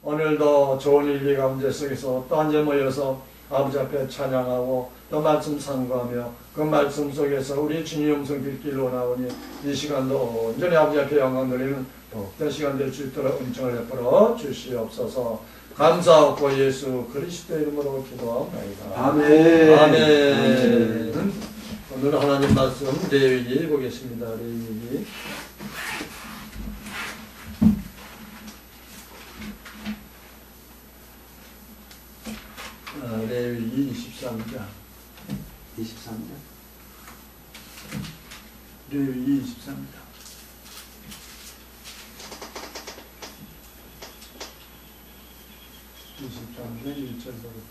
오늘도 좋은 일기 가운데 속에서 또 앉아 모여서 아버지 앞에 찬양하고 또 말씀 상고하며 그 말씀 속에서 우리 주님 음성 듣기로 나오니 이 시간도 온전히 아버지 앞에 영광 돌리는 복된 시간 될 수 있도록 은총을 베풀어 주시옵소서. 감사하고 예수 그리스도 이름으로 기도합니다. 아멘. 아멘. 오늘 하나님 말씀 레위기 보겠습니다. 레위기 레위기 23장. 23장. 레위기 23장. 23장 1절서부터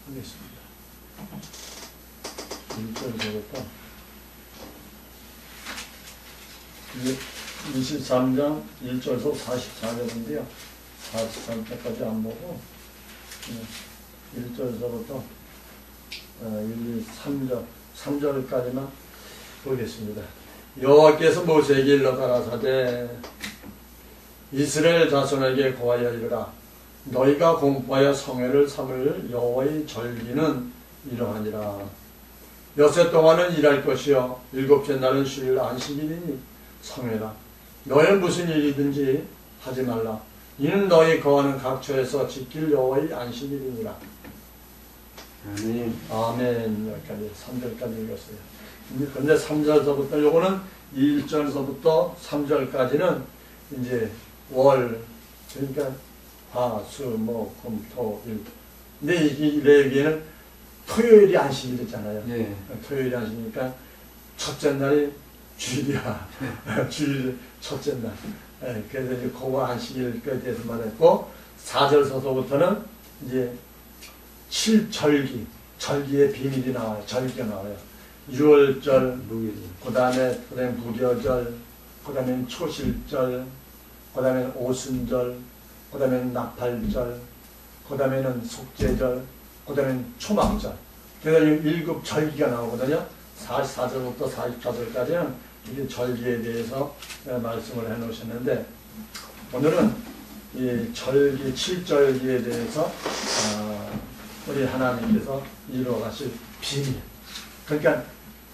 하겠습니다. 1절서부터 23장 1절서 44절인데요. 43절까지 안 보고 1절서부터 1, 3절, 3절까지만 보겠습니다. 여호와께서 모세에게 일러 가라사대 이스라엘 자손에게 고하여 이르라. 너희가 공포하여 성회를 삼을 여호와의 절기는 이러하니라. 엿새 동안은 일할 것이요 일곱째 날은 휴일 안식일이니 성회라. 너희는 무슨 일이든지 하지 말라. 이는 너희 거하는 각처에서 지킬 여호와의 안식일이니라. 아멘. 아멘. 여기까지 3절까지 읽었어요. 근데 3절서부터 요거는 1절서부터 3절까지는 이제 월 그러니까 화, 수, 목, 금, 토, 일. 근데 이 레위기에는 토요일이 안식일이잖아요. 네. 토요일이 안식이니까 첫째 날이 주일이야. 주일 첫째 날. 그래서 이제 그거 안식일에 대해서 말했고 4절서부터는 이제 7절기, 절기의 비밀이 나와요. 절기가 나와요. 6월절, 그 다음에 무려절, 그 다음에 초실절, 그 다음에 오순절, 그 다음에는 나팔절, 그 다음에는 속죄절, 그 다음에는 초막절. 그래서 7 절기가 나오거든요. 44절부터 44절까지는 이 절기에 대해서 말씀을 해 놓으셨는데, 오늘은 이 절기, 7절기에 대해서 우리 하나님께서 이루어가실 비밀. 그러니까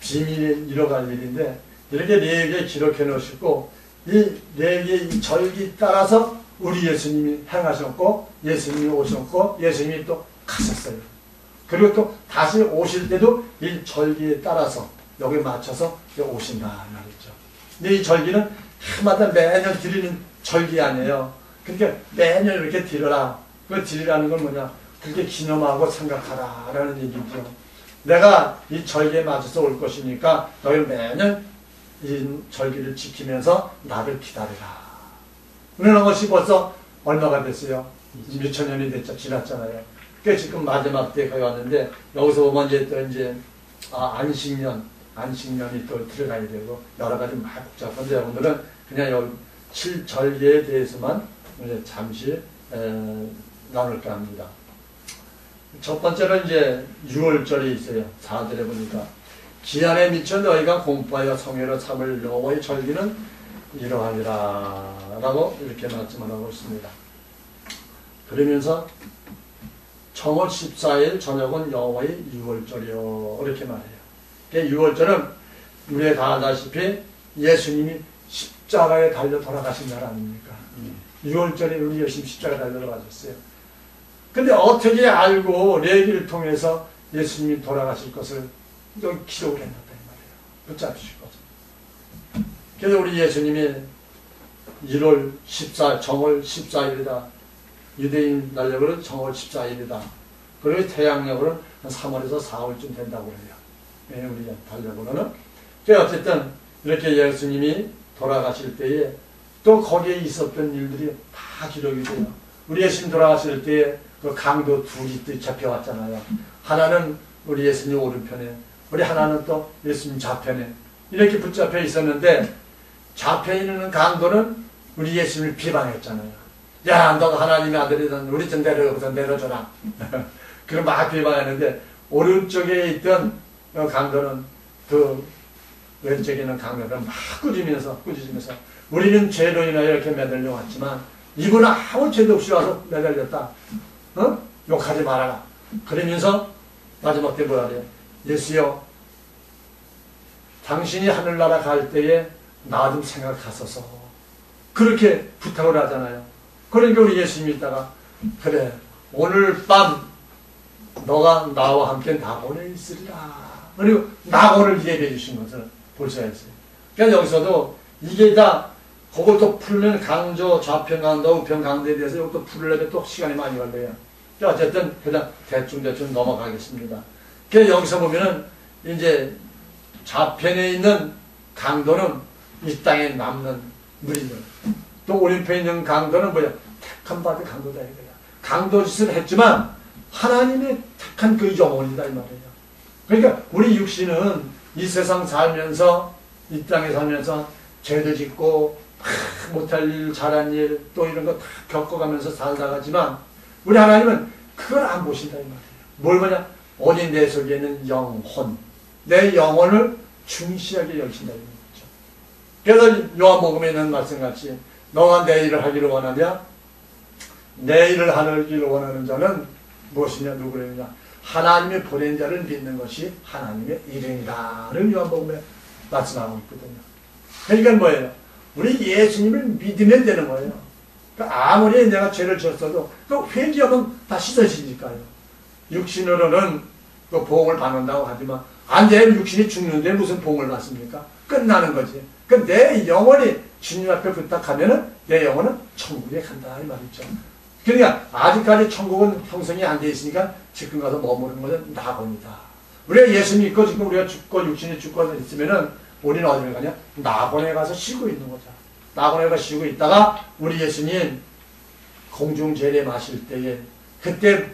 비밀이 이루어갈 일인데, 이렇게 레위기에 기록해 놓으시고, 이 레위기의 이 절기 따라서 우리 예수님이 행하셨고 예수님이 오셨고 예수님이 또 가셨어요. 그리고 또 다시 오실 때도 이 절기에 따라서 여기 맞춰서 오신다 말이죠. 근데 이 절기는 해마다 매년 드리는 절기 아니에요. 그러니까 매년 이렇게 드려라. 그 드리라는 건 뭐냐? 그렇게 기념하고 생각하라라는 얘기죠. 내가 이 절기에 맞춰서 올 것이니까 너희 매년 이 절기를 지키면서 나를 기다리라. 그런 것이 벌써 얼마가 됐어요? 몇천 년이 됐죠. 지났잖아요. 그 지금 마지막 때에 거의 왔는데, 여기서 보면 이제 안식년이 또 들어가야 되고, 여러 가지 막 복잡한데, 오늘은 그냥 여기 7절기에 대해서만 이제 잠시 나눌까 합니다. 첫 번째는 이제 6월절이 있어요. 4절에 보니까. 기한에 미쳐 너희가 공포하여 성회를 삼을 여호와의 절기는 이러하니라 라고 이렇게 말씀을 하고 있습니다. 그러면서 정월 14일 저녁은 여호와의 유월절이요 이렇게 말해요. 6월절은 우리가 다 아다시피 예수님이 십자가에 달려 돌아가신 날 아닙니까? 6월절에 우리 예수님 십자가에 달려 돌아가셨어요. 근데 어떻게 알고 레위기를 통해서 예수님이 돌아가실 것을 기록을 해놨다 이 말이에요. 붙잡으실 것을. 그래서 우리 예수님이 1월 14일, 정월 14일이다. 유대인 날력으로는 정월 14일이다. 그리고 태양력으로는 한 3월에서 4월쯤 된다고 그래요. 우리 달력으로는. 어쨌든 이렇게 예수님이 돌아가실 때에 또 거기에 있었던 일들이 다 기록이 돼요. 우리 예수님 돌아가실 때에 그 강도 둘이 잡혀왔잖아요. 하나는 우리 예수님 오른편에, 우리 하나는 또 예수님 좌편에 이렇게 붙잡혀 있었는데, 좌편에 있는 강도는 우리 예수님을 비방했잖아요. 야, 너가 하나님의 아들이든 우리 좀 내려줘라. 그럼 막 비방했는데, 오른쪽에 있던 강도는 그 왼쪽에 있는 강도를 막 꾸짖으면서 우리는 죄로 인하여 이렇게 매달려 왔지만 이분은 아무 죄도 없이 와서 매달렸다. 어? 욕하지 말아라. 그러면서 마지막 때 뭐라 그래요? 예수여, 당신이 하늘나라 갈 때에 나 좀 생각하소서. 그렇게 부탁을 하잖아요. 그러니까 우리 예수님이 있다가 그래, 오늘 밤 너가 나와 함께 낙원에 있으리라. 그리고 낙원을 예배해 주신 것을 볼 수가 있어요. 그러니까 여기서도 이게 다 그걸 또 풀면 강조, 좌편 강도, 우편 강도에 대해서 이것도 풀려면 또 시간이 많이 걸려요. 그러니까 어쨌든 그냥 대충 넘어가겠습니다. 그러니까 여기서 보면은 이제 좌편에 있는 강도는 이 땅에 남는 무리들, 또 오른편에 있는 강도는 뭐야? 택한 받은 강도다 이거야. 강도 짓을 했지만 하나님의 택한 그 영혼이다 이 말이에요. 그러니까 우리 육신은 이 세상 살면서, 이 땅에 살면서 죄도 짓고 못할 일, 잘한 일, 또 이런 거 다 겪어가면서 살다가지만 우리 하나님은 그걸 안 보신다 이 말이에요. 뭘 보냐? 어디 내 속에 있는 영혼, 내 영혼을 중시하게 여기신다 이 말이죠. 그래서 요한복음에 있는 말씀같이 너가 내 일을 하기를 원하냐? 내 일을 하기를 원하는 자는 무엇이냐? 누구냐? 하나님의 보낸 자를 믿는 것이 하나님의 일행이다를 요한복음에 말씀하고 있거든요. 그러니까 뭐예요? 우리 예수님을 믿으면 되는 거예요. 그러니까 아무리 내가 죄를 지었어도 그 회개하면 다 씻어지니까요. 육신으로는 그 보응을 받는다고 하지만 안 돼. 육신이 죽는데 무슨 보응을 받습니까? 끝나는 거지. 그 내 영혼이 주님 앞에 부탁하면은 내 영혼은 천국에 간다 이 말이죠. 그러니까 아직까지 천국은 형성이 안 돼 있으니까 지금 가서 머무르는 것은 낙원이다. 우리가 예수 믿고 지금 우리가 죽고 육신이 죽고 있으면은 우리는 어디를 가냐? 낙원에 가서 쉬고 있는 거죠. 낙원에 가서 쉬고 있다가 우리 예수님 공중 재림하실 때에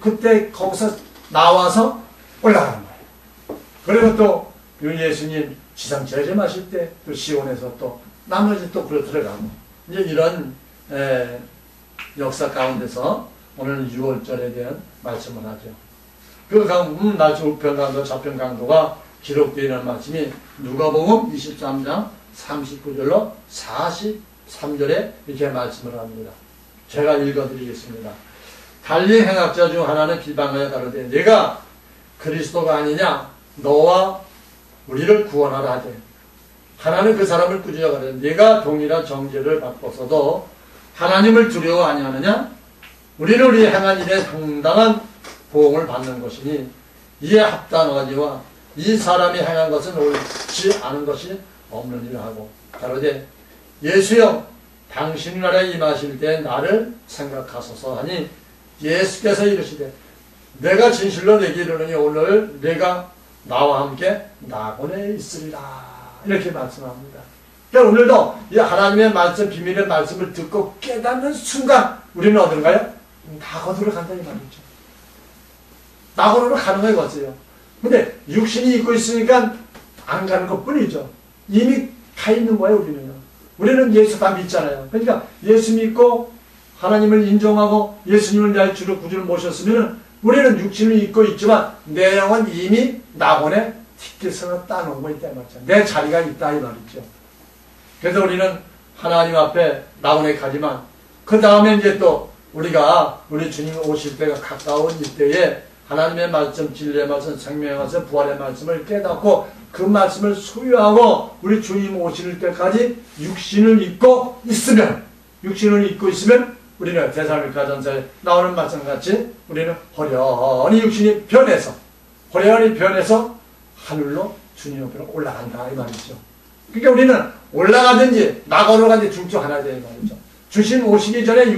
그때 거기서 나와서 올라가는 거예요. 그리고 또 우리 예수님 지상 재림하실 때 또 시온에서 또 나머지 또 그로 들어가고 이제 이런 역사 가운데서 오늘 6월절에 대한 말씀을 하죠. 그 다음 날씨 우편 강도, 좌편 강도가 기록되어 있는 말씀이 누가복음 23장 39절로 43절에 이렇게 말씀을 합니다. 제가 읽어드리겠습니다. 달리 행악자 중 하나는 비방하여 가로되 내가 그리스도가 아니냐 너와 우리를 구원하라 하되 하나는 그 사람을 꾸짖어 가로되 내가 동일한 정죄를 받고서도 하나님을 두려워 아니하느냐? 우리는 우리 행한 일에 상당한 보응을 받는 것이니 이에 합당하지와 이 사람이 행한 것은 옳지 않은 것이 없는 일을 하고 가로되 예수여 당신 나라에 임하실 때 나를 생각하소서 하니 예수께서 이르시되 내가 진실로 내게 이르노니 오늘 내가 나와 함께 낙원에 있으리라 이렇게 말씀합니다. 그러니까 오늘도 이 하나님의 말씀, 비밀의 말씀을 듣고 깨닫는 순간 우리는 어디로 가요? 낙원으로 간다 이 말이죠. 낙원으로 가는 거예요. 어째요? 근데 육신이 있고 있으니까 안 가는 것 뿐이죠. 이미 가 있는 거예요. 우리는 예수 다 믿잖아요. 그러니까 예수 믿고 하나님을 인정하고 예수님을 나의 주로 구주를 모셨으면 우리는 육신을 입고 있지만 내 영은 이미 낙원에 티켓을 따놓은 거 있다 이 말이죠. 내 자리가 있다 이 말이죠. 그래서 우리는 하나님 앞에 낙원에 가지만 그 다음에 이제 또 우리가 우리 주님 오실 때가 가까운 이때에 하나님의 말씀, 진리의 말씀, 생명의 말씀, 부활의 말씀을 깨닫고 그 말씀을 소유하고 우리 주님 오실 때까지 육신을 입고 있으면 우리는 데살로니가 전서에 나오는 말씀같이 우리는 호련히 육신이 변해서 하늘로 주님 옆으로 올라간다 이 말이죠. 그러니까 우리는 올라가든지 낙원으로 가든지 둘 중 하나다 이 말이죠. 주님 오시기 전에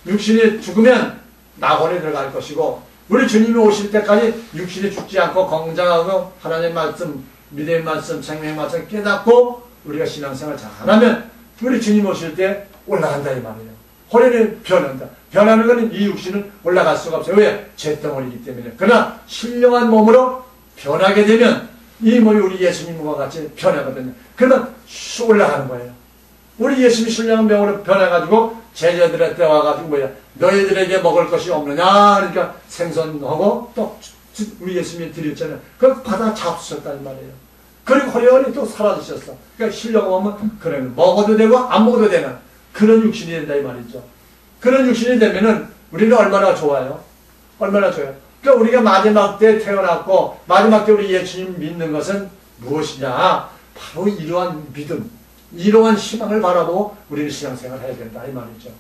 육신이 죽으면 낙원에 들어갈 것이고 우리 주님이 오실 때까지 육신이 죽지 않고 건강하고 하나님의 말씀, 믿음의 말씀, 생명의 말씀 깨닫고 우리가 신앙생활 잘하면 우리 주님 오실 때 올라간다 이 말이에요. 호련히 변한다. 변하는 것은 이 육신은 올라갈 수가 없어요. 왜? 죄덩어리이기 때문에. 그러나 신령한 몸으로 변하게 되면 이 몸이 우리 예수님과 같이 변하거든요. 그러면 쑥 올라가는 거예요. 우리 예수님이 신령한 몸으로 변해가지고 제자들한테 와가지고 너희들에게 먹을 것이 없느냐 그러니까 생선하고 또 우리 예수님이 드렸잖아요. 그걸 받아 잡수셨다는 말이에요. 그리고 호련히 또 사라지셨어. 그러니까 신령한 몸은 그래 먹어도 되고 안 먹어도 되는 그런 육신이 된다 이 말이죠. 그런 육신이 되면은 우리는 얼마나 좋아요? 얼마나 좋아요? 그러니까 우리가 마지막 때 태어났고 마지막 때 우리 예수님 믿는 것은 무엇이냐? 바로 이러한 믿음, 이러한 희망을 바라보고 우리는 신앙생활을 해야 된다 이 말이죠.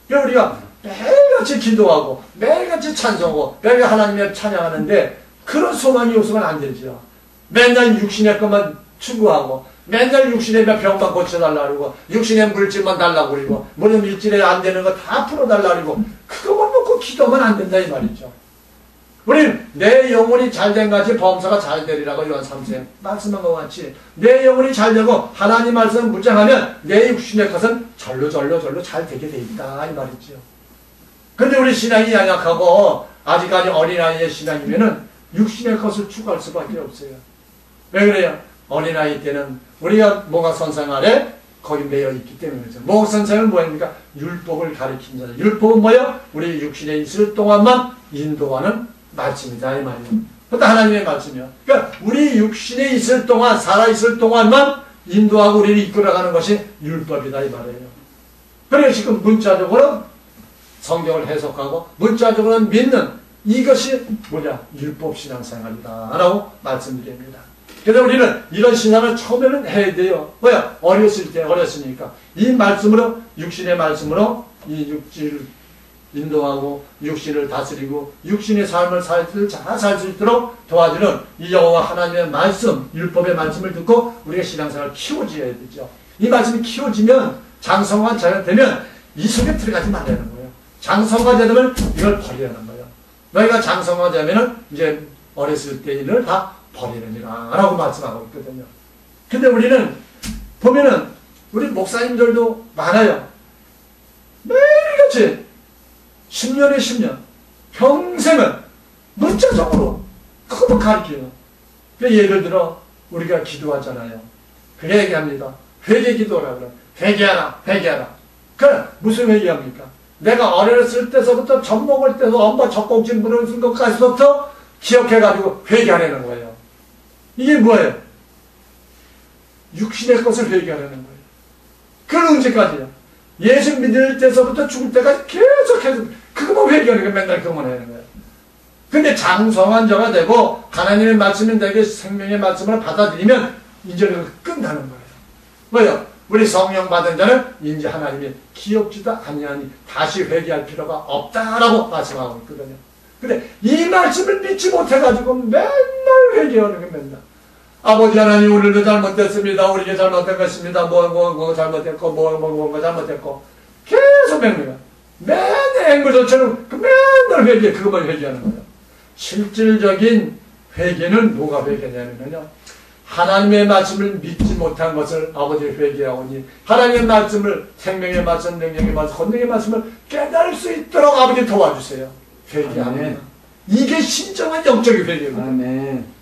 그러니까 우리가 매일같이 기도하고 매일같이 찬송하고 매일 하나님을 찬양하는데 그런 소망이 없으면 안 되죠. 맨날 육신의 것만 추구하고 맨날 육신의 병만 고쳐달라고 그러고 육신의 물질만 달라고 그러고 뭐는 일질에 안 되는 거 다 풀어달라고 그러고 그거만 놓고 기도하면 안 된다 이 말이죠. 우리는 내 영혼이 잘된 같이 범사가 잘 되리라고 요한 3세 말씀한 것 같이 내 영혼이 잘 되고 하나님 말씀을 묵상하면 내 육신의 것은 절로 잘 되게 돼 있다 이 말이죠. 근데 우리 신앙이 연약하고 아직까지 어린아이의 신앙이면은 육신의 것을 추구할 수밖에 없어요. 왜 그래요? 어린아이 때는 우리가 목학 선생 아래 거기 매여 있기 때문이죠. 목학 선생은 뭐입니까? 율법을 가르친다. 율법은 뭐예요? 우리 육신에 있을 동안만 인도하는 말씀이다 이 말이에요. 그것도 하나님의 말씀이요. 그러니까 우리 육신에 있을 동안 살아있을 동안만 인도하고 우리를 이끌어가는 것이 율법이다 이 말이에요. 그래서 지금 문자적으로 성경을 해석하고 문자적으로 믿는 이것이 뭐냐? 율법 신앙생활이다 라고 말씀드립니다. 그래서 우리는 이런 신앙을 처음에는 해야 돼요. 뭐야? 어렸을 때 어렸으니까 이 말씀으로 육신의 말씀으로 이 육지를 인도하고 육신을 다스리고 육신의 삶을 잘 살 수 있도록 도와주는 이 여호와 하나님의 말씀, 율법의 말씀을 듣고 우리가 신앙생활을 키워줘야 되죠. 이 말씀이 키워지면 장성한 자가 되면 이 속에 들어가지 말라는 거예요. 장성한 자되면 이걸 버리라는 거예요. 너희가 장성한 자면은 이제 어렸을 때 일을 다 버리느니라 라고 말씀하고 있거든요. 근데 우리는 보면은 우리 목사님들도 많아요. 매일같이 10년에 10년 평생을 문자적으로 그것만 가르쳐요. 예를 들어 우리가 기도하잖아요. 그게 얘기합니다. 회개 기도라고 그래요. 회개하라. 그럼 무슨 회개합니까? 내가 어렸을 때서부터 젖 먹을 때도 엄마 젖꼭지 물을 것까지부터 기억해가지고 회개하라는 거예요. 이게 뭐예요? 육신의 것을 회개하라는 거예요. 그건 언제까지요? 예수 믿을 때서부터 죽을 때까지 계속해서 그것만 회개하는 거예요. 맨날 그것만 하는 거예요. 근데 장성한 자가 되고 하나님의 말씀이 내게 생명의 말씀을 받아들이면 이제는 끝나는 거예요. 뭐예요? 우리 성령 받은 자는 이제 하나님이 기억지도 아니하니 다시 회개할 필요가 없다라고 말씀하고 있거든요. 근데 이 말씀을 믿지 못해가지고 맨날 회개하는 게 맨날. 아버지 하나님 우리도 잘못됐습니다. 우리가 잘못된 것입니다. 뭐 잘못됐고 뭐 잘못됐고 계속 맹매가 맨날 앵글조처럼 맨날 회개 그것만 회개하는 거예요. 실질적인 회개는 뭐가 회개냐면요. 하나님의 말씀을 믿지 못한 것을 아버지 회개하오니 하나님의 말씀을 생명의 말씀, 능력의 말씀, 권능의 말씀을 깨달을 수 있도록 아버지 도와주세요. 회개하면 이게 진정한 영적인 회개입니다. 아멘.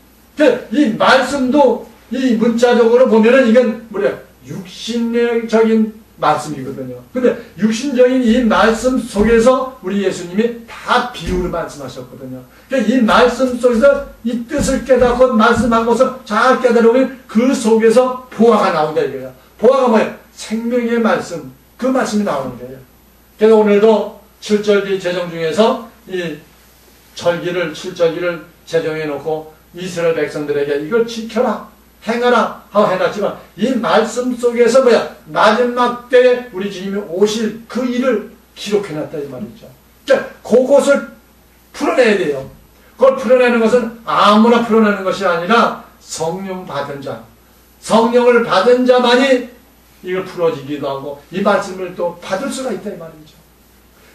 이 말씀도 이 문자적으로 보면은 이건 뭐냐 육신적인 말씀이거든요. 근데 육신적인 이 말씀 속에서 우리 예수님이 다 비유를 말씀하셨거든요. 그러니까 이 말씀 속에서 이 뜻을 깨닫고 말씀한 것을 잘 깨달으면 그 속에서 보화가 나온다 이거예요. 보화가 뭐예요? 생명의 말씀, 그 말씀이 나오는 거예요. 그래서 오늘도 7절기 제정 중에서 이 절기를 7절기를 제정해 놓고 이스라엘 백성들에게 이걸 지켜라 행하라 하고 해놨지만 이 말씀 속에서 뭐야 마지막 때에 우리 주님이 오실 그 일을 기록해놨다 이 말이죠. 그러니까 그것을 풀어내야 돼요. 그걸 풀어내는 것은 아무나 풀어내는 것이 아니라 성령 받은 자, 성령을 받은 자만이 이걸 풀어지기도 하고 이 말씀을 또 받을 수가 있다 이 말이죠.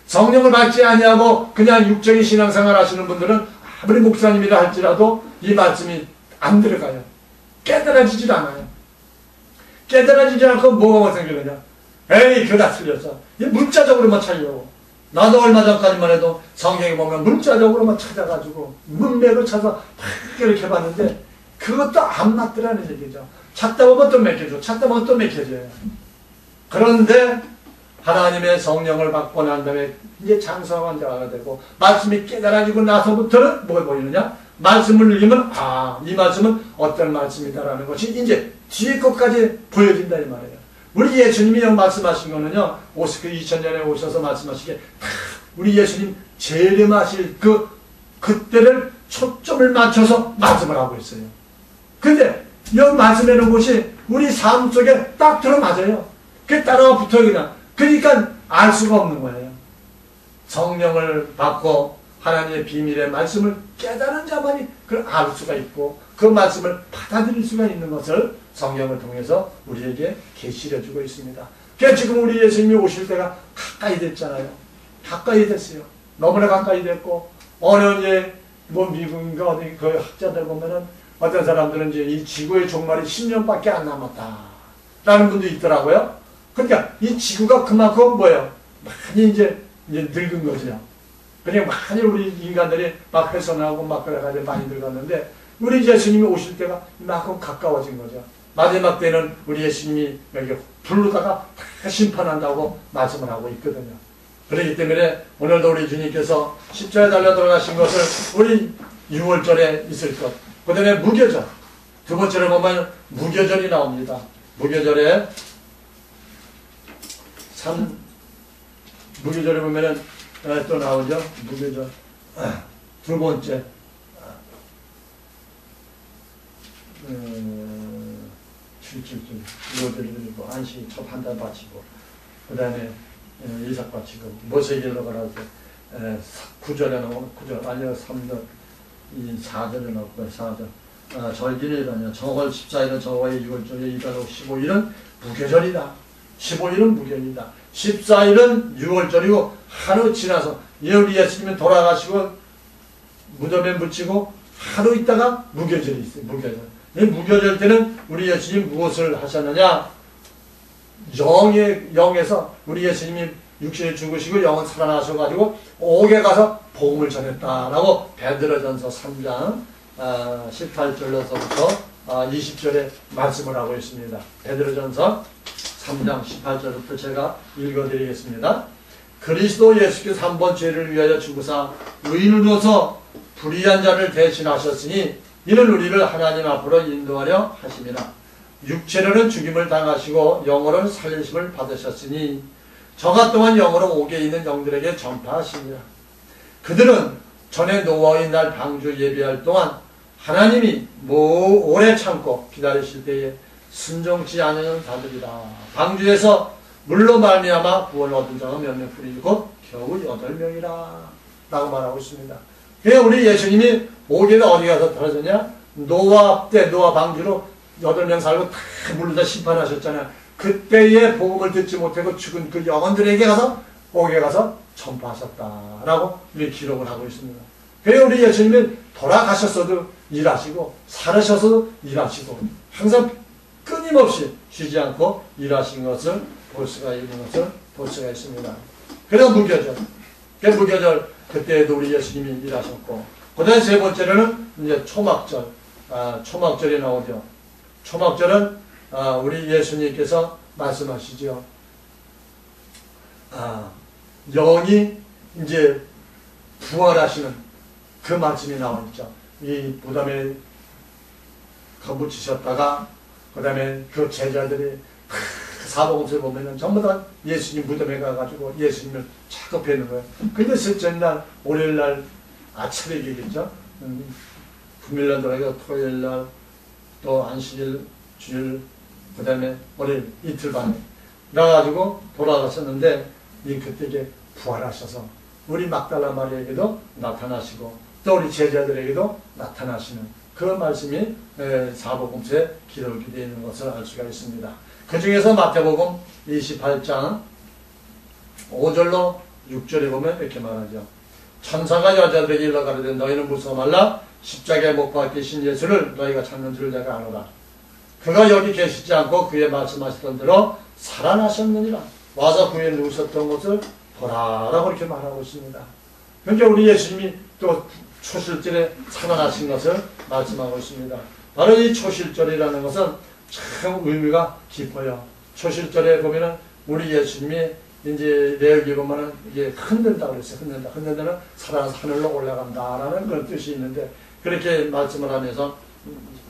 성령을 받지 아니하고 그냥 육적인 신앙생활 하시는 분들은 아무리 목사님이라 할지라도 이 말씀이 안 들어가요. 깨달아지질 않아요. 깨달아지지 않고 뭐가 생기느냐. 에이 그거 다 틀렸어. 이 문자적으로만 찾으려고. 나도 얼마 전까지만 해도 성경에 보면 문자적으로만 찾아가지고 문맥을 찾아서 이렇게 봤는데 그것도 안 맞더라는 얘기죠. 찾다 보면 또 맥혀져. 찾다 보면 또 맥혀져요. 그런데 하나님의 성령을 받고 난 다음에 이제 장성한 자가 되고 말씀이 깨달아지고 나서부터는 뭐가 보이느냐? 말씀을 읽으면 이 말씀은 어떤 말씀이다라는 것이 이제 뒤에 것까지 보여진다 이 말이에요. 우리 예수님이 말씀하신 거는요, 그 2000년에 오셔서 말씀하시기에 우리 예수님 재림하실 그때를 초점을 맞춰서 말씀을 하고 있어요. 근데 이 말씀해 놓은 것이 우리 삶 속에 딱 들어맞아요. 그게 따라와 붙어요, 그냥. 그러니까 알 수가 없는 거예요. 성령을 받고 하나님의 비밀의 말씀을 깨달은 자만이 그걸 알 수가 있고 그 말씀을 받아들일 수가 있는 것을 성령을 통해서 우리에게 계시해 주고 있습니다. 그래서 지금 우리 예수님이 오실 때가 가까이 됐잖아요. 가까이 됐어요. 너무나 가까이 됐고 어느 이제 미국인가 어디 그 학자들 보면은 어떤 사람들은 이제 이 지구의 종말이 10년밖에 안 남았다 라는 분도 있더라고요. 그러니까 이 지구가 그만큼 뭐예요? 많이 이제 늙은 거죠. 그냥 많이 우리 인간들이 막 훼손하고 막 그래가지고 많이 늙었는데 우리 예수님이 오실 때가 이만큼 가까워진 거죠. 마지막 때는 우리 예수님이 여기 불로다가 다 심판한다고 말씀을 하고 있거든요. 그렇기 때문에 오늘도 우리 주님께서 십자가에 달려 돌아가신 것을 우리 6월절에 있을 것. 그 다음에 무교절. 두 번째로 보면 무교절이 나옵니다. 무교절에 무교절에 보면은 또 나오죠. 무교절. 두 번째. 7.7 무교절을 드리고 안식 첫 한 달 바치고 그 다음에 이삭 바치고 모세길로 가라고 9절에 나오고 9절 아니요 3절 이 4절에 나오고 4절 절기일이라뇨 정월 14일은 정월의 6월절에 이달 15일은 무교절이다. 15일은 무교절이다. 14일은 6월절이고 하루 지나서 우리 예수님이 돌아가시고 무덤에 묻히고 하루 있다가 무교절이 있어요. 무교절. 이 무교절 때는 우리 예수님 무엇을 하셨느냐? 영에서 우리 예수님이 육신을 죽으시고 영은 살아나셔가지고 옥에 가서 복음을 전했다라고 베드로전서 3장 18절로서부터 20절에 말씀을 하고 있습니다. 베드로전서 3장 18절부터 제가 읽어드리겠습니다. 그리스도 예수께서 한 번 죄를 위하여 죽으사 의인으로서 불의한 자를 대신하셨으니 이는 우리를 하나님 앞으로 인도하려 하심이라. 육체로는 죽임을 당하시고 영으로는 살리심을 받으셨으니 저가 또한 영으로 옥에 있는 영들에게 전파하시니라. 그들은 전에 노아의 날 방주 예비할 동안 하나님이 오래 참고 기다리실 때에 순종치 않은 자들이라. 방주에서 물로 말미암아 구원 얻은 자가 몇 명 뿐이고 곧 겨우 8명이라 라고 말하고 있습니다. 그러니까 우리 예수님이 옥에는 어디 가서 떨어졌냐? 노아 때 노아 방주로 8명 살고 다 물로 다 심판하셨잖아요. 그때의 복음을 듣지 못하고 죽은 그 영혼들에게 가서 옥에 가서 전파하셨다라고 우리 기록을 하고 있습니다. 그래서 우리 예수님이 돌아가셨어도 일하시고 살으셔서도 일하시고 항상 끊임없이 쉬지 않고 일하신 것을 볼 수가 있는 것을 볼 수가 있습니다. 그래서 무교절. 무교절 그때에도 우리 예수님이 일하셨고 그 다음에 세 번째로는 이제 초막절. 초막절이 나오죠. 초막절은 우리 예수님께서 말씀하시죠. 영이 이제 부활하시는 그 말씀이 나오죠. 이 무덤에 거붙이셨다가 그 다음에 그 제자들이 사복음서에 보면은 전부 다 예수님 무덤에 가가지고 예수님을 자꾸 뵈는 거예요. 근데 셋째 날, 월요일날 아침에겠죠. 금요일날 돌아가고 토요일날 또 안식일, 주일, 그 다음에 월요일 이틀 반에 나가지고 돌아가셨는데 그때 부활하셔서 우리 막달라 마리아에게도 나타나시고 또 우리 제자들에게도 나타나시는 그 말씀이 사복음서에 기록이 되어 있는 것을 알 수가 있습니다. 그 중에서 마태복음 28장 5절로 6절에 보면 이렇게 말하죠. 천사가 여자들에게 일러 가로되 너희는 무서워 말라. 십자가에 못 박히신 예수를 너희가 찾는 줄 내가 아노라. 그가 여기 계시지 않고 그의 말씀하시던 대로 살아나셨느니라. 와서 그의 누우셨던 것을 보라라고 이렇게 말하고 있습니다. 그러니까 우리 예수님이 또 초실절에 살아나신 것을 말씀하고 있습니다. 바로 이 초실절이라는 것은 참 의미가 깊어요. 초실절에 보면은 우리 예수님이 이제 내역에 보면은 이게 흔든다고 그랬어요. 흔든다는 살아나서 하늘로 올라간다라는 그런 뜻이 있는데 그렇게 말씀을 하면서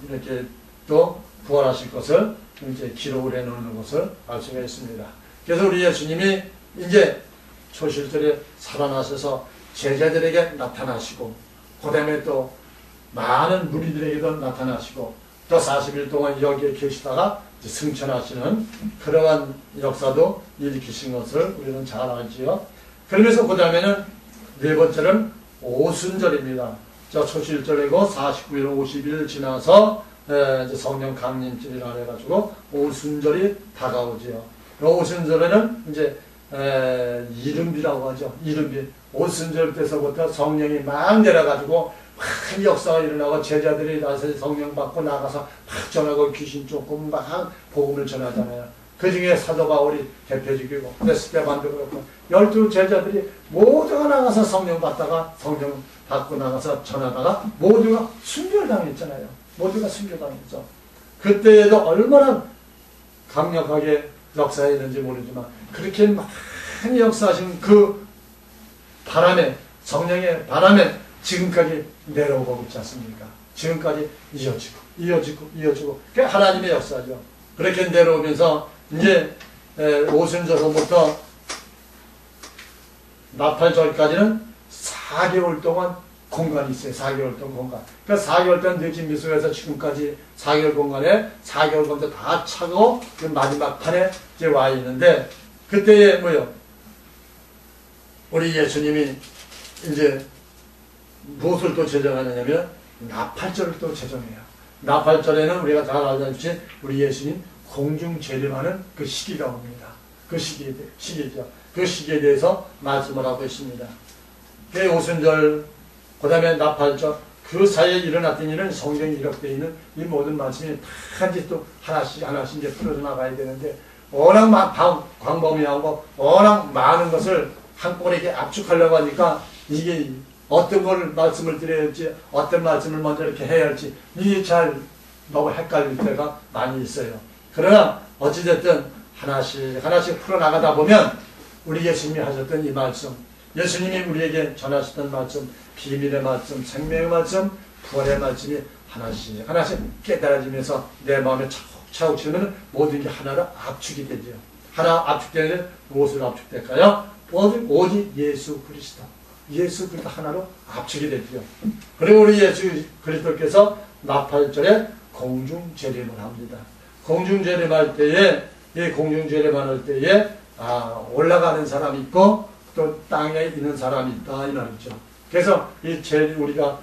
이렇게 또 부활하실 것을 이제 기록을 해놓는 것을 알 수가 있습니다. 그래서 우리 예수님이 이제 초실절에 살아나셔서 제자들에게 나타나시고, 그 다음에 또 많은 무리들에게도 나타나시고, 또 40일 동안 여기에 계시다가 승천하시는 그러한 역사도 일으키신 것을 우리는 잘 알지요. 그러면서 그 다음에는 네 번째는 오순절입니다. 자, 초실절이고 49일, 50일 지나서 이제 성령 강림절이라 해가지고 오순절이 다가오지요. 오순절에는 이제 이른비라고 하죠. 이른비. 오순절 때서부터 성령이 막 내려가지고 큰 역사가 일어나고 제자들이 나서 성령 받고 나가서 막 전하고 귀신 쫓고 막 복음을 전하잖아요. 그 중에 사도 바울이 대표적이고, 스데반도 그렇고, 12 제자들이 모두가 나가서 성령 받다가 성령 받고 나가서 전하다가 모두가 순교당했잖아요. 모두가 순교당했죠. 그때에도 얼마나 강력하게 역사했는지 모르지만 그렇게 많이 역사하신 그 바람에, 성령의 바람에 지금까지 내려오고 있지 않습니까? 지금까지 이어지고 그게 하나님의 역사죠. 그렇게 내려오면서 이제 오순절부터 나팔절까지는 4개월 동안 공간이 있어요. 4개월 동안 공간. 그러니까 4개월 동안 늦은 미술에서 지금까지 4개월 공간에 4개월 정도 다 차고 그 마지막 판에 이제 와 있는데, 그때에 뭐요? 우리 예수님이 이제 무엇을 또 제정하느냐면 나팔절을 또 제정해요. 나팔절에는 우리가 잘 알다시피 우리 예수님 공중 재림하는 그 시기가 옵니다. 그 시기죠. 그 시기에 대해서 말씀을 하고 있습니다. 그 오순절, 그 다음에 나팔절, 그 사이에 일어났던 일은 성경에 기록되어 있는 이 모든 말씀이 다 이제 또 하나씩 이제 풀어져 나가야 되는데, 워낙 광범위하고 워낙 많은 것을 한꺼번에 이렇게 압축하려고 하니까 이게 어떤 걸 말씀을 드려야 할지, 어떤 말씀을 먼저 이렇게 해야 할지, 이게 잘 너무 헷갈릴 때가 많이 있어요. 그러나 어찌됐든 하나씩 풀어나가다 보면 우리 예수님이 하셨던 이 말씀, 예수님이 우리에게 전하셨던 말씀, 비밀의 말씀, 생명의 말씀, 부활의 말씀이 하나씩 깨달아지면서 내 마음에 차곡차곡 치면 모든 게 하나로 압축이 되죠. 하나 압축되는데 무엇으로 압축될까요? 오직 예수 그리스도. 예수 그리스도 하나로 압축이 되죠. 그리고 우리 예수 그리스도께서 나팔절에 공중재림을 합니다. 공중재림할 때에, 이 공중재림할 때에 올라가는 사람이 있고 또 땅에 있는 사람이 있다 이 말이죠. 그래서 우리가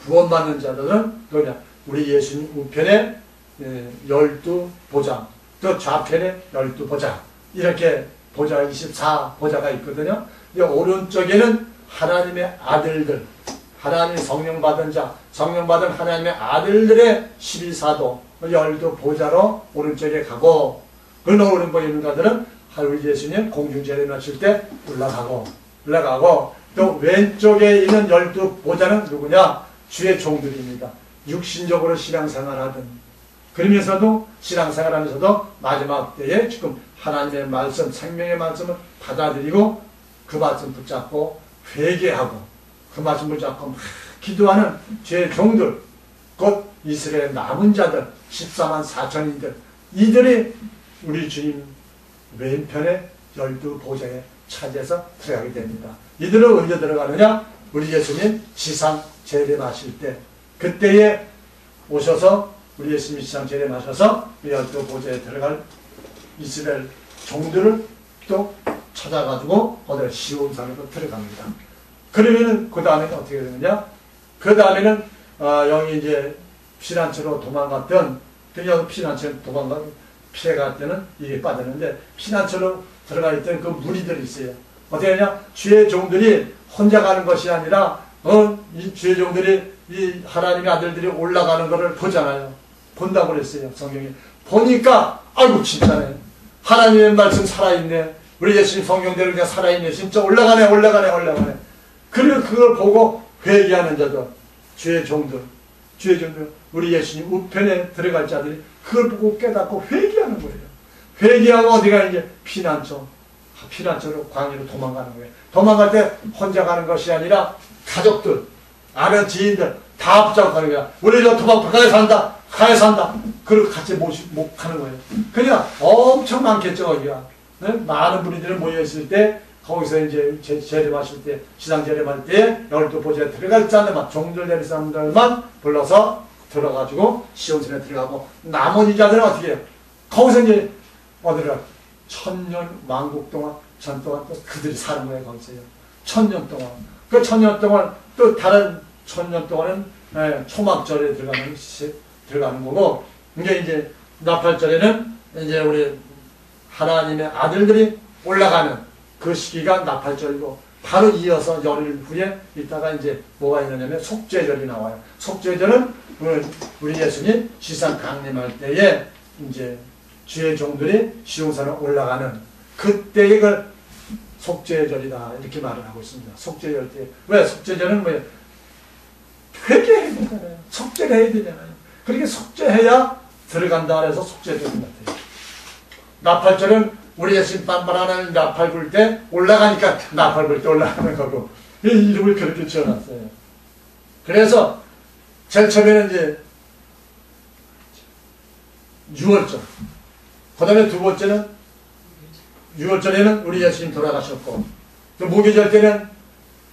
구원받는 자들은 뭐냐? 우리 예수님 우편에 12보좌, 또 좌편에 12보좌, 이렇게 보좌 24보좌가 있거든요. 오른쪽에는 하나님의 아들들, 하나님 성령 받은 자, 성령 받은 하나님의 아들들의 12사도, 12보좌로 오른쪽에 가고, 그 오른쪽에 있는 자들은 우리 예수님 공중재림하실 때 올라가고, 또 왼쪽에 있는 12보좌는 누구냐? 주의 종들입니다. 육신적으로 신앙생활하던, 그러면서도 신앙생활하면서도 마지막 때에 지금 하나님의 말씀, 생명의 말씀을 받아들이고 그 말씀 붙잡고 회개하고 그 말씀 붙잡고 기도하는 주의 종들, 곧 이스라엘 남은 자들 14만 4천인들, 이들이 우리 주님 왼편에 12보좌에 차지해서 들어가게 됩니다. 이들은 언제 들어가느냐? 우리 예수님 지상 재림하실 때, 그때에 오셔서 우리 예수님 지상 재림하셔서 12보좌에 들어갈 이스라엘 종들을 또 찾아가지고 어디 시온산으로 들어갑니다. 그러면은 그 다음에는 어떻게 되느냐? 그 다음에는 여기 이제 피난처로 도망갔던, 그냥 피난처로 피해갈 때는 이게 빠졌는데, 피난처로 들어가 있던 그 무리들이 있어요. 어떻게 하냐? 주의 종들이 혼자 가는 것이 아니라 이 주의 종들이 이 하나님의 아들들이 올라가는 것을 보잖아요. 본다고 그랬어요. 성경에 보니까 아이고 진짜네, 하나님의 말씀 살아있네, 우리 예수님 성경대로 그냥 살아있네, 진짜 올라가네. 그리고 그걸 보고 회개하는 자들, 주의 종들, 우리 예수님 우편에 들어갈 자들이 그걸 보고 깨닫고 회개하는 거예요. 회개하고 어디가 이제 피난처로 광야로 도망가는 거예요. 도망갈 때 혼자 가는 것이 아니라 가족들, 아는 지인들 다 붙잡고 가는 거야. 우리 저 도망 바깥에 산다. 가야 산다. 그리고 같이 목하는 거예요. 그러니까 엄청 많겠죠, 거기가. 네? 많은 분들이 모여있을 때, 거기서 이제 재림하실 때, 시상 재림할 때, 열두 보좌에 들어갈 자들만, 종들 내릴 사람들만 불러서 들어가지고, 시온산에 들어가고, 나머지 자들은 어떻게 해요? 거기서 이제, 어디를, 천년, 왕국 동안, 전 동안 또 그들이 사는 거예요, 거기서요. 천년 동안. 그 천년 동안, 또 다른 천년 동안은, 초막절에 들어가는 거고, 이제 나팔절에는 이제 우리 하나님의 아들들이 올라가는 그 시기가 나팔절이고, 바로 이어서 열흘 후에 있다가 이제 뭐가 있느냐면 속죄절이 나와요. 속죄절은 우리 예수님 지상 강림할 때에 이제 주의 종들이 시온산에 올라가는 그때의 그 속죄절이다. 이렇게 말을 하고 있습니다. 속죄절 때. 왜? 속죄절은 뭐예요? 회개해야 되잖아요. 속죄를 해야 되잖아요. 그렇게 속죄해야 들어간다 그래서 속죄절인 것 같아요. 나팔절은 우리 예수님 빤빤하는 나팔 불 때 올라가니까 나팔 불 때 올라가는 거고 이 이름을 그렇게 지어놨어요. 그래서 제일 처음에는 이제 6월절, 그 다음에 두 번째는 6월절에는 우리 예수님 돌아가셨고, 또 무교절 때는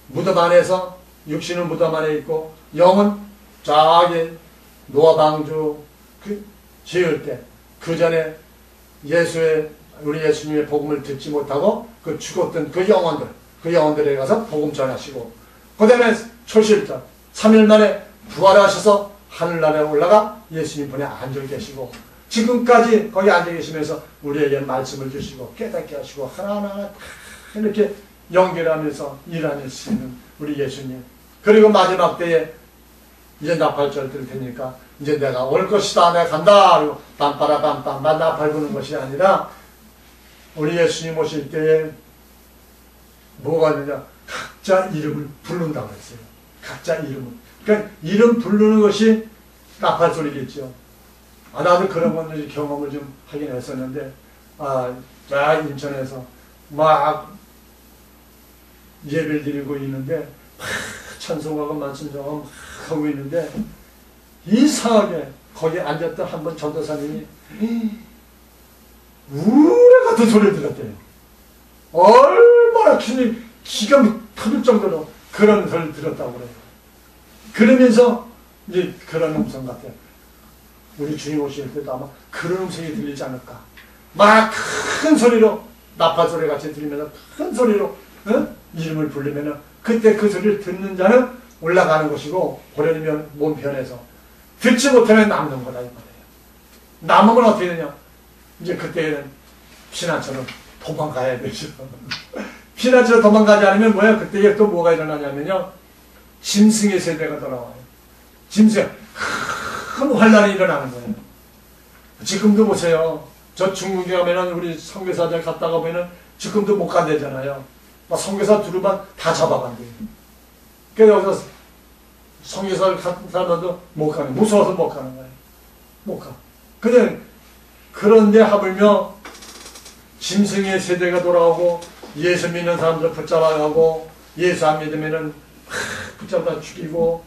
무덤 안에서 육신은 무덤 안에 있고 영은 저기 노아 방주 지을 때 그 전에 우리 예수님의 복음을 듣지 못하고 그 죽었던 그 영혼들에 가서 복음 전하시고, 그 다음에 초실절 3일 만에 부활하셔서 하늘나라에 올라가 예수님 분에 앉아 계시고, 지금까지 거기 앉아 계시면서 우리에게 말씀을 주시고 깨닫게 하시고 하나하나 이렇게 연결하면서 일하시는 우리 예수님. 그리고 마지막 때에 이제 나팔절 들 테니까 이제 내가 올 것이다, 내가 간다, 그리고 빰빠라빰빰 나팔 부는 것이 아니라 우리 예수님 오실 때에 뭐가 있느냐, 각자 이름을 부른다고 했어요. 각자 이름을. 그러니까 이름 부르는 것이 나팔 소리겠죠. 나도 그런 건 경험을 좀 하긴 했었는데, 자 인천에서 막 예배를 드리고 있는데 찬송가가 말씀자가 막 하고 있는데 이상하게 거기 앉았던 한 번 전도사님이 우레 같은 소리를 들었대요. 얼마나 기가 터질 정도로 그런 소리를 들었다고 그래요. 그러면서 이제 그런 음성 같아요. 우리 주님 오실 때도 아마 그런 음성이 들리지 않을까. 막 큰 소리로 나팔 소리 같이 들리면서 큰 소리로 이름을 부르면은 그때 그 소리를 듣는 자는 올라가는 것이고, 고려면 몸편에서 듣지 못하면 남는 거다 이 말이에요. 남으면 어떻게 되냐? 이제 그때는 피난처럼 도망가야 되죠. 피난처로 도망가지 않으면 뭐야? 그때에 또 뭐가 일어나냐면요, 짐승의 세대가 돌아와요. 짐승, 큰 환란이 일어나는 거예요. 지금도 보세요. 저 중국에 가면은 우리 선교사들 갔다가 보면은 지금도 못 간대잖아요. 막 선교사 두루만 다 잡아간대요. 그래서 여기서 선교사를 간 사람들도 못 가는, 무서워서 못 가는 거예요. 못 가. 그냥 그런데 하물며 짐승의 세대가 돌아오고 예수 믿는 사람들 붙잡아가고, 예수 안 믿으면은 붙잡아 죽이고,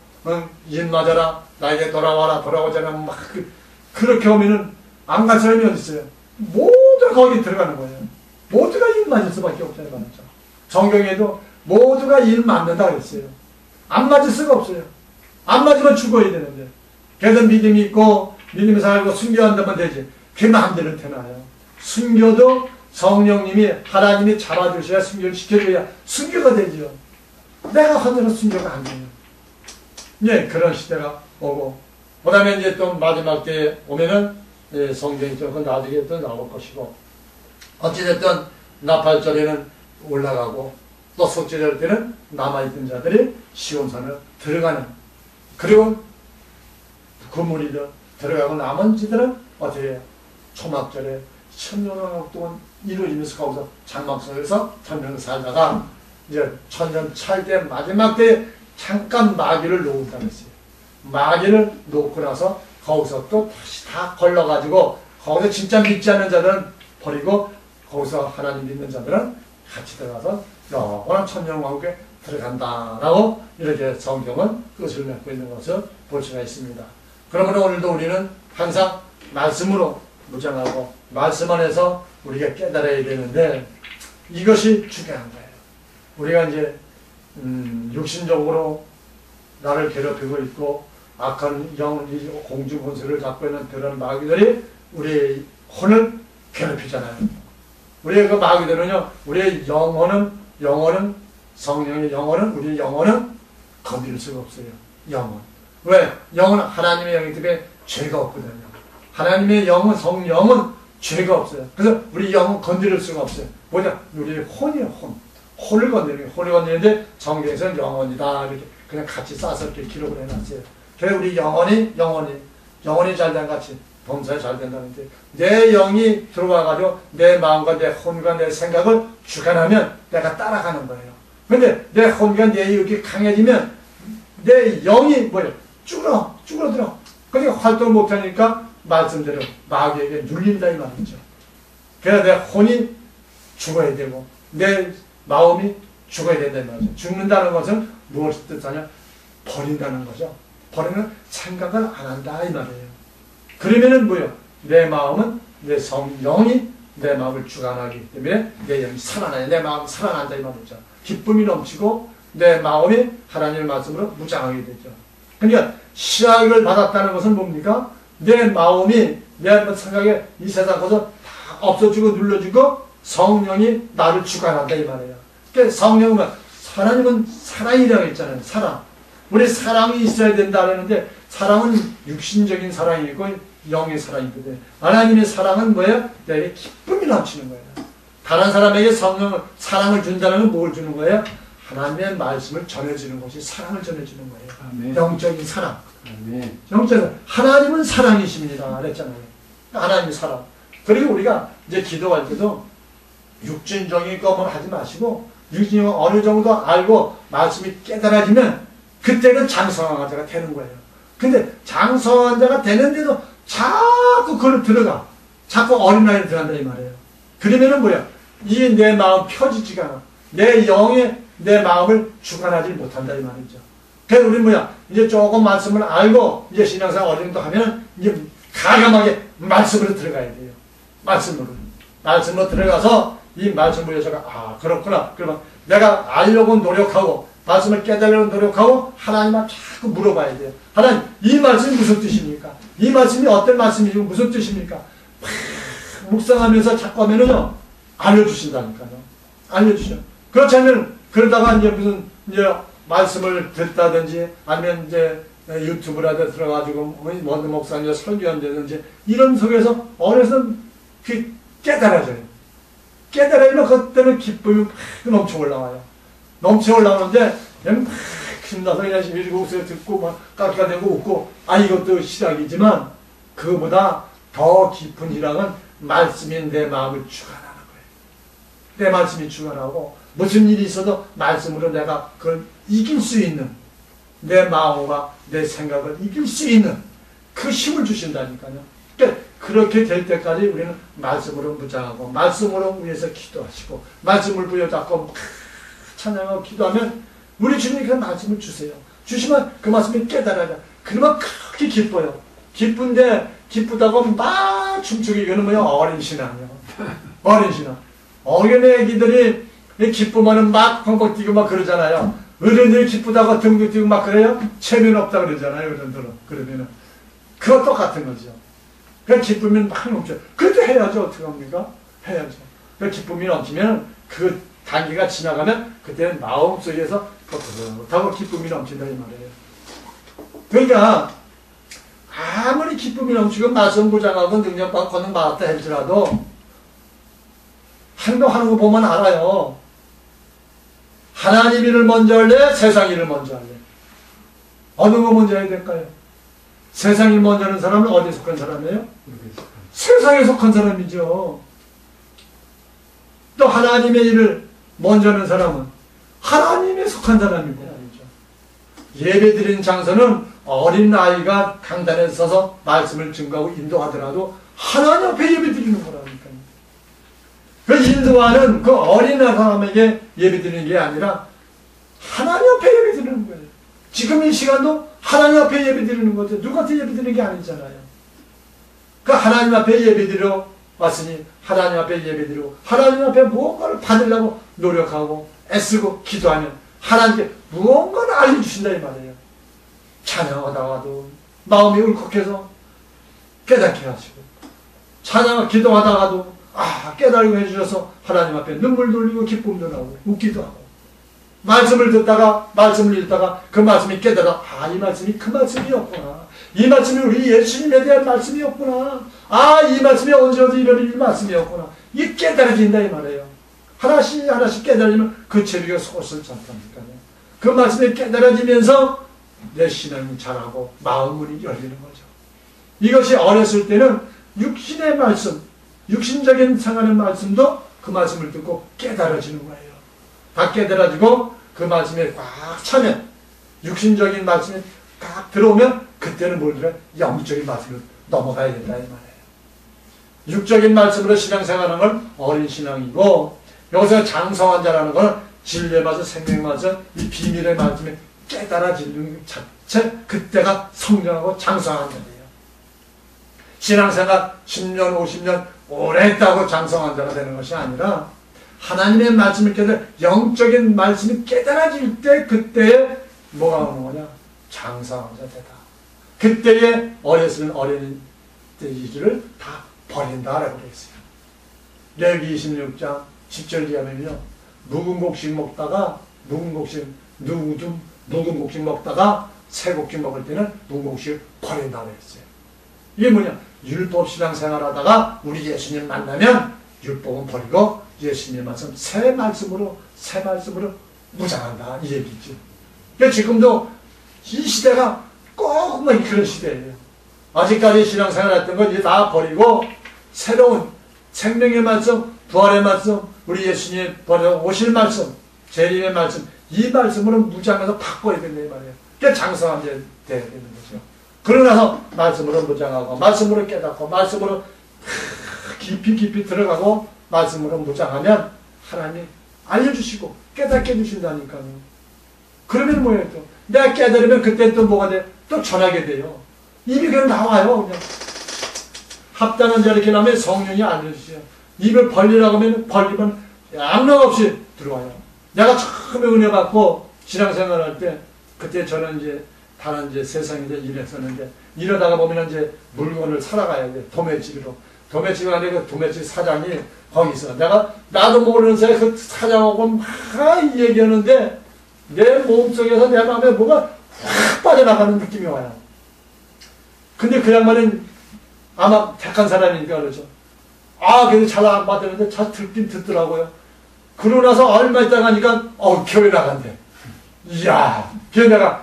인 맞아라, 나에게 돌아와라, 돌아오잖아, 막 그렇게 하면은 안 간 사람이 어디 있어요? 모두가 거기 들어가는 거예요. 모두가 인 맞을 수밖에 없잖아요. 말이죠. 성경에도 모두가 인 맞는다 그랬어요. 안 맞을 수가 없어요. 안 맞으면 죽어야 되는데. 그래서 믿음이 있고 믿음이 살고 순교한다면 되지. 그게 마음대로 되나요? 순교도 성령님이, 하나님이 잡아주셔야 순교를 시켜줘야 순교가 되죠. 내가 하늘은 순교가 안 돼요. 예, 그런 시대가 오고, 그 다음에 이제 또 마지막 때에 오면은 성경이 또 나중에 또 나올 것이고, 어찌됐든 나팔절에는 올라가고, 또 속죄절 때는 남아있던 자들이 시온산을 들어가는, 그리고 그 무리들 들어가고 남은 지들은 어떻게 해요? 초막절에 천년왕국 동안 이루어지면서 거기서 장막 속에서 천년 살다가 이제 천년 찰 때 마지막 때 잠깐 마귀를 놓은다 그랬어요. 마귀를 놓고 나서 거기서 또 다시 다 걸러가지고 거기서 진짜 믿지 않는 자들은 버리고 거기서 하나님 믿는 자들은 같이 들어가서 영원한 천년왕국에 들어간다라고 이렇게 성경은 끝을 맺고 있는 것을 볼 수가 있습니다. 그러므로 오늘도 우리는 항상 말씀으로 무장하고 말씀 안에서 우리가 깨달아야 되는데 이것이 중요한 거예요. 우리가 이제 육신적으로 나를 괴롭히고 있고 악한 영, 공주 본세를 잡고 있는 그런 마귀들이 우리의 혼을 괴롭히잖아요. 우리의 그 마귀들은요, 우리의 영혼은 성령의 영혼은, 우리의 영혼은 건드릴 수가 없어요. 영혼. 왜? 영혼은 하나님의 영이기 때문에 죄가 없거든요. 하나님의 영은, 성령은 죄가 없어요. 그래서 우리 영은 건드릴 수가 없어요. 뭐냐? 우리의 혼이에요, 혼. 혼을 건드리는, 혼을 건드리는데 성경에서는 영혼이다. 이렇게 그냥 같이 싸서 이렇게 기록을 해놨어요. 그래서 우리 영혼이 잘된 같이 범사에 잘 된다는데 내 영이 들어와가지고 내 마음과 내 혼과 내 생각을 주관하면 내가 따라가는 거예요. 근데 내 혼과 내 의욕이 강해지면 내 영이 뭐예요? 쭈그러들어. 그러니까 활동을 못하니까 말씀대로 마귀에게 눌린다 이 말이죠. 그래서 내 혼이 죽어야 되고 내 마음이 죽어야 된다 이 말이죠. 죽는다는 것은 무엇을 뜻하냐? 버린다는 거죠. 버리는 생각을 안 한다 이 말이에요. 그러면은 뭐예요? 내 마음은 내 성령이 내 마음을 주관하기 때문에 내 영이 살아나요. 내 마음이 살아난다 이 말이죠. 기쁨이 넘치고 내 마음이 하나님의 말씀으로 무장하게 되죠. 그러니까 시약을 받았다는 것은 뭡니까? 내 마음이 내 생각에 이 세상 것을 다 없어지고 눌러지고 성령이 나를 주관한다 이 말이에요. 그러니까 성령은 하나님은 사랑이라고 했잖아요. 사랑. 우리 사랑이 있어야 된다 그러는데 사랑은 육신적인 사랑이 있고 영의 사랑이거든요. 하나님의 사랑은 뭐예요? 내게 기쁨이 넘치는 거예요. 다른 사람에게 성령을 사랑을 준다는 건 뭘 주는 거예요? 하나님의 말씀을 전해주는 것이 사랑을 전해주는 거예요. 아멘. 영적인 사랑. 아멘. 영적인 하나님은 사랑이십니다. 그랬잖아요. 하나님의 사랑. 그리고 우리가 이제 기도할 때도 육신적인 것만 하지 마시고 육신적인 어느 정도 알고 말씀이 깨달아지면 그때는 장성한 자가 되는 거예요. 근데 장성한 자가 되는데도 자꾸 그걸 들어가. 자꾸 어린아이를 들어간다 이 말이에요. 그러면은 뭐야? 이게 내 마음 펴지지가 않아. 내 영에 내 마음을 주관하지 못한다 이 말이죠. 그래서 우리는 뭐야? 이제 조금 말씀을 알고 이제 신앙생활 어느 정도 하면 이제 가감하게 말씀으로 들어가야 돼요. 말씀으로 들어가서 이 말씀을 여자가 그렇구나. 그러면 내가 알려고 노력하고 말씀을 깨달으려고 노력하고 하나님한테 자꾸 물어봐야 돼요. 하나님, 이 말씀이 무슨 뜻입니까? 이 말씀이 어떤 말씀이고 무슨 뜻입니까? 묵상하면서 자꾸 하면은요, 알려주신다니까요. 알려주셔. 그렇지 않으면, 그러다가 이제 무슨, 말씀을 듣다든지, 아니면 이제 유튜브라도 들어가지고, 원드 목사님 설교한다든지, 이런 속에서 어느새 깨달아져요. 깨달아지면 그때는 기쁨이 넘쳐 올라와요. 넘쳐 올라오는데 그냥 막 신나서 그냥 읽고 듣고 막 깎아대고 웃고 이것도 시작이지만 그거보다 더 깊은 희락은 말씀이 내 마음을 주관하는 거예요. 내 말씀이 주관하고 무슨 일이 있어도 말씀으로 내가 그걸 이길 수 있는 내 마음과 내 생각을 이길 수 있는 그 힘을 주신다니까요. 그러니까 그렇게 될 때까지 우리는 말씀으로 무장하고 말씀으로 위해서 기도하시고 말씀을 부여잡고 찬양하고 기도하면 우리 주님이 그 말씀을 주세요. 주시면 그 말씀이 깨달아져. 그러면 그렇게 기뻐요. 기쁘다고 막 춤추기 이거는 뭐야? 어린 신앙이요. 어린 신앙. 어린애 애기들이 기쁘면은 막 펑펑 뛰고 막 그러잖아요. 어른들이 기쁘다고 등등 뛰고 막 그래요? 체면 없다 그러잖아요. 어른들은. 그러면은 그거 똑같은 거죠. 그 기쁨이 막 넘쳐요. 그래도 해야죠. 어떻게 합니까? 해야죠. 그 기쁨이 넘치면 그 단기가 지나가면 그때는 마음속에서 더 기쁨이 넘친다 이 말이에요. 그러니까 아무리 기쁨이 넘치고 말씀부장하고 능력받고 권능 받았다 할지라도 행동하는 거 보면 알아요. 하나님 일을 먼저 할래? 세상 일을 먼저 할래? 어느 거 먼저 해야 될까요? 세상 일 먼저 하는 사람은 어디에 속한 사람이에요? 세상에 속한 사람이죠. 또 하나님의 일을 먼저 하는 사람은 하나님에 속한 사람이고 예배드리는 장소는 어린아이가 강단에 서서 말씀을 증거하고 인도하더라도 하나님 앞에 예배드리는 거라니까요. 그 인도하는 그 어린 사람에게 예배드리는 게 아니라 하나님 앞에 예배드리는 거예요. 지금 이 시간도 하나님 앞에 예배 드리는 거죠. 누구한테 예배 드리는 게 아니잖아요. 그 하나님 앞에 예배 드리러 왔으니 하나님 앞에 예배 드리고 하나님 앞에 무언가를 받으려고 노력하고 애쓰고 기도하면 하나님께 무언가를 알려주신다 이 말이에요. 찬양하다가도 마음이 울컥해서 깨닫게 하시고 찬양 기도하다가도 깨달고 해주셔서 하나님 앞에 눈물 돌리고 기쁨도 나오고 웃기도 하고 말씀을 듣다가 말씀을 읽다가 그 말씀이 깨달아 이 말씀이 그 말씀이었구나. 이 말씀이 우리 예수님에 대한 말씀이었구나. 이 말씀이 언제 이런 말씀이었구나. 이게 깨달아진다 이 말이에요. 하나씩 하나씩 깨달으면 그 재미가 솟을 찬다니까요. 그 말씀이 깨달아지면서 내 신앙이 자라고 마음 문이 열리는 거죠. 이것이 어렸을 때는 육신의 말씀, 육신적인 생활의 말씀도 그 말씀을 듣고 깨달아지는 거예요. 다 깨달아지고 그 말씀에 꽉 차면 육신적인 말씀이 딱 들어오면 그때는 뭘 들어요? 영적인 말씀으로 넘어가야 된다 이 말이에요. 육적인 말씀으로 신앙생활하는 건 어린 신앙이고 여기서 장성한 자라는 건 진리의 말씀, 생명의 말씀, 이 비밀의 말씀에 깨달아지는 자체 그때가 성장하고 장성한 자예요. 신앙생활 10년, 50년 오래 했다고 장성한 자가 되는 것이 아니라 하나님의 말씀을 깨달아 영적인 말씀이 깨달아질 때 그때에 뭐가 오는 거냐? 장성한 자되다. 그때에 어렸을 어린 때를 다 버린다라고 그랬어요. 레위기 26장 10절 이하면요. 묵은 곡식 먹다가 묵은 곡식 먹다가 새 곡식 먹을 때는 묵은 곡식을 버린다고 했어요. 이게 뭐냐? 율법 신앙생활하다가 우리 예수님 만나면 율법은 버리고 예수님의 말씀 새 말씀으로 무장한다 이 얘기죠. 그러니까 지금도 이 시대가 꼭 그런 시대예요. 아직까지 신앙생활했던 건 이제 다 버리고 새로운 생명의 말씀, 부활의 말씀, 우리 예수님이 버려 오실 말씀, 재림의 말씀, 이 말씀으로 무장해서 바꿔야 된다 이 말이에요. 그러니까 장성한 데 돼야 되는 거죠. 그러고 나서 말씀으로 무장하고 말씀으로 깨닫고 말씀으로 깊이 들어가고 말씀으로 무장하면 하나님이 알려주시고 깨닫게 해주신다니까요. 그러면 뭐예요 또? 내가 깨달으면 그때 또 뭐가 돼? 또 전하게 돼요. 입이 그냥 나와요. 그냥 합당한 자 이렇게 나면 성령이 알려주세요. 입을 벌리라고 하면 벌리면 양락 없이 들어와요. 내가 처음에 은혜 받고 신앙생활 할 때 그때 저는 이제 다른 이제 세상에 이제 일했었는데 이러다가 보면 이제 물건을 사러 가야 돼. 도매집으로. 도매집 안에 그 도매집 사장이 거기 있어. 나도 모르는 사이에 그 사장하고 막 얘기하는데 내 몸속에서 내 마음에 뭐가 확 빠져나가는 느낌이 와요. 근데 그 양반은 아마 택한 사람이니까 그러죠. 그래도 잘 안 받았는데 잘 듣긴 듣더라고요. 그러고 나서 얼마 있다가 하니까 교회 나간대. 교회 나가.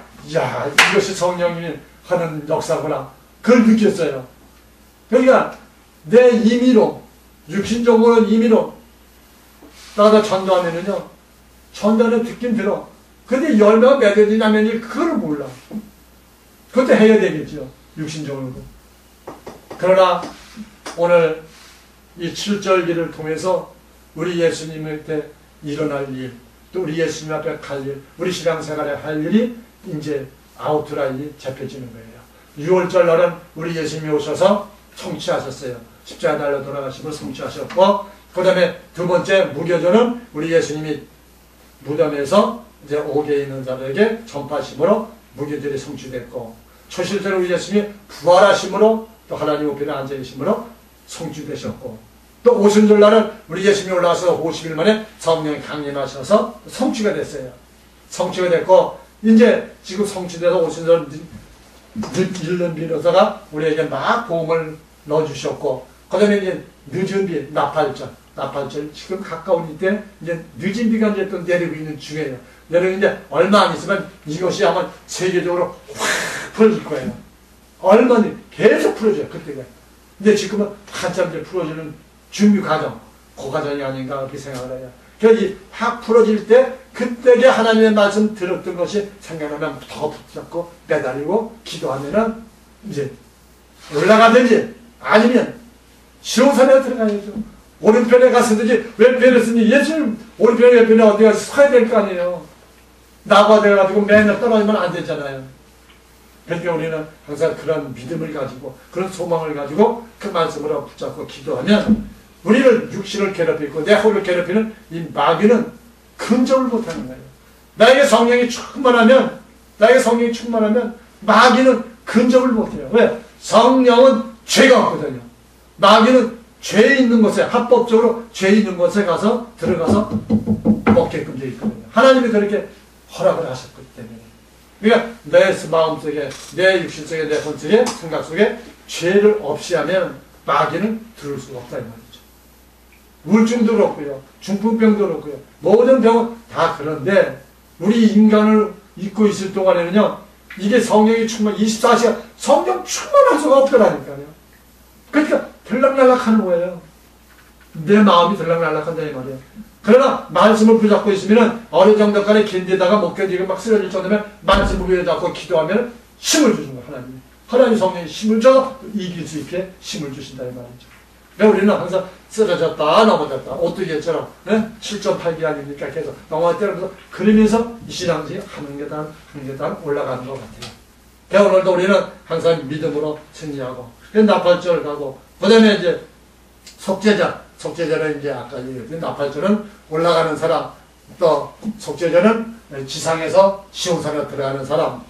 이것이 성령이 하는 역사구나. 그걸 느꼈어요. 그러니까 내 임의로 육신적으로 임의로 나가다 전도하면은요. 전도는 듣긴 들어. 근데 열매가 맺어지냐면 그걸 몰라. 그것도 해야 되겠죠. 육신적으로도. 그러나 오늘 이 7절기를 통해서 우리 예수님의 때 일어날 일, 또 우리 예수님 앞에 갈 일, 우리 신앙생활에 할 일이 이제 아우트라인이 잡혀지는 거예요. 6월절 날은 우리 예수님이 오셔서 성취하셨어요. 십자가 달려 돌아가심을 성취하셨고, 그 다음에 두 번째 무교절은 우리 예수님이 무덤에서 이제 옥에 있는 자들에게 전파하심으로 무교절이 성취됐고, 초실절 우리 예수님이 부활하심으로 또 하나님 우편에 앉아 계심으로 성취되셨고, 또 오순절 날은 우리 예수님이 올라와서 50일 만에 성령이 강림하셔서 성취가 됐어요. 성취가 됐고, 이제 지금 성취돼서 오순절 늦은 비로소가 우리에게 막 복음을 넣어주셨고, 그 다음에 이제 늦은 비, 나팔절 지금 가까운 이때 이제 늦은 비가 이제 또 내리고 있는 중이에요. 내리는데 얼마 안 있으면 이것이 아마 세계적으로 확 풀어질 거예요. 얼마나 계속 풀어져요, 그때가. 근데 지금은 한참 이제 풀어지는 준비 과정, 그 과정이 아닌가 그렇게 생각을 해요. 그래서 확 풀어질 때 그때에 하나님의 말씀 들었던 것이 생각나면 더 붙잡고 매달리고 기도하면은 이제 올라가든지 아니면 시온산에 들어가야죠. 오른편에 갔든지 왼편에 쓰니 예수님 오른편에 왼편에 어디 가서 서야 될 거 아니에요. 나가 돼가지고 맨날 떨어지면 안 되잖아요. 그러니까 우리는 항상 그런 믿음을 가지고 그런 소망을 가지고 그 말씀으로 붙잡고 기도하면 우리를 육신을 괴롭히고 내 허를 괴롭히는 이 마귀는 근접을 못하는 거예요. 나에게 성령이 충만하면 마귀는 근접을 못해요. 왜? 성령은 죄가 없거든요. 마귀는 죄 있는 곳에, 합법적으로 죄 있는 곳에 들어가서 먹게끔 되어 있거든요. 하나님이 그렇게 허락을 하셨기 때문에. 그러니까 내 마음속에, 내 육신 속에, 내 혼 속에, 생각 속에 죄를 없이 하면 마귀는 들을 수가 없다 이 말이죠. 우울증도 그렇고요. 중풍병도 그렇고요. 모든 병은 다 그런데 우리 인간을 잊고 있을 동안에는요. 이게 성령이 24시간 성령 충만할 수가 없더라니까요. 그러니까 들락날락하는 거예요. 내 마음이 들락날락한다 이 말이에요. 그러나 말씀을 붙잡고 있으면 어느 정도까지 견디다가 못 견디고 막 쓰러질 정도면 말씀을 붙잡고 기도하면 힘을 주신 거예요. 하나님이. 하나님 성령이 힘을 줘 이길 수 있게 힘을 주신다 이 말이죠. 그러니까 우리는 항상 쓰러졌다 넘어졌다 오뚜기처럼 7.8기 아닙니까? 계속 넘어졌다 그러면서 이 신앙이 한 계단 올라가는 것 같아요. 그러니까 오늘도 우리는 항상 믿음으로 승리하고 나팔절 가고 그 다음에 이제 속죄자는 이제 아까 얘기했던 나팔절은 올라가는 사람, 또 속죄자는 지상에서 시온산에 들어가는 사람,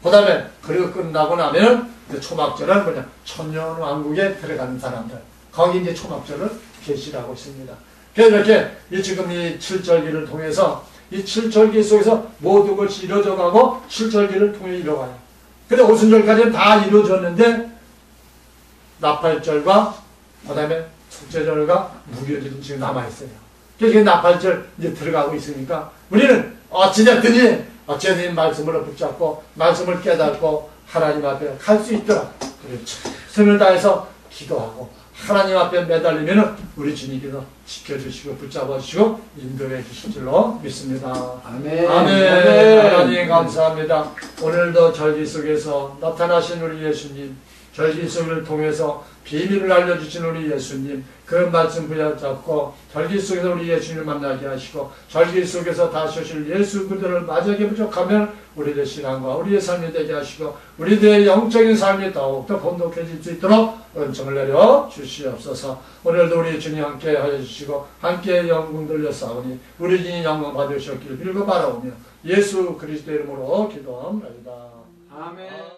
그 다음에 그리고 끝나고 나면 초막절은 뭐냐 천년왕국에 들어가는 사람들, 거기 이제 초막절을 계시하고 있습니다. 그래서 이렇게 지금 이 7절기를 통해서 이 7절기 속에서 모든 것이 이루어져 가고 7절기를 통해 이루어가요. 근데 오순절까지는 다 이루어졌는데 나팔절과 그 다음에 속죄절과 무교절은 지금 남아있어요. 그래서 나팔절 이제 들어가고 있으니까 우리는 어찌됐든지 말씀으로 붙잡고 말씀을 깨닫고 하나님 앞에 갈 수 있도록 최선을 다해서 기도하고 하나님 앞에 매달리면 우리 주님께서 지켜주시고 붙잡아주시고 인도해 주실 줄로 믿습니다. 아멘. 아멘. 하나님 감사합니다. 오늘도 절기 속에서 나타나신 우리 예수님, 절기 속을 통해서 비밀을 알려주신 우리 예수님, 그 말씀 붙잡고 절기 속에서 우리 예수님을 만나게 하시고 절기 속에서 다시 오실 예수 그들을 맞이하게 부족하면 우리의 신앙과 우리의 삶이 되게 하시고 우리들의 영적인 삶이 더욱더 번독해질 수 있도록 은총을 내려 주시옵소서. 오늘도 우리 주님 함께 하여 주시고 함께 영광 돌려싸우니 우리 주님 영광 받으셨기를 빌고 바라오며 예수 그리스도의 이름으로 기도합니다. 아멘.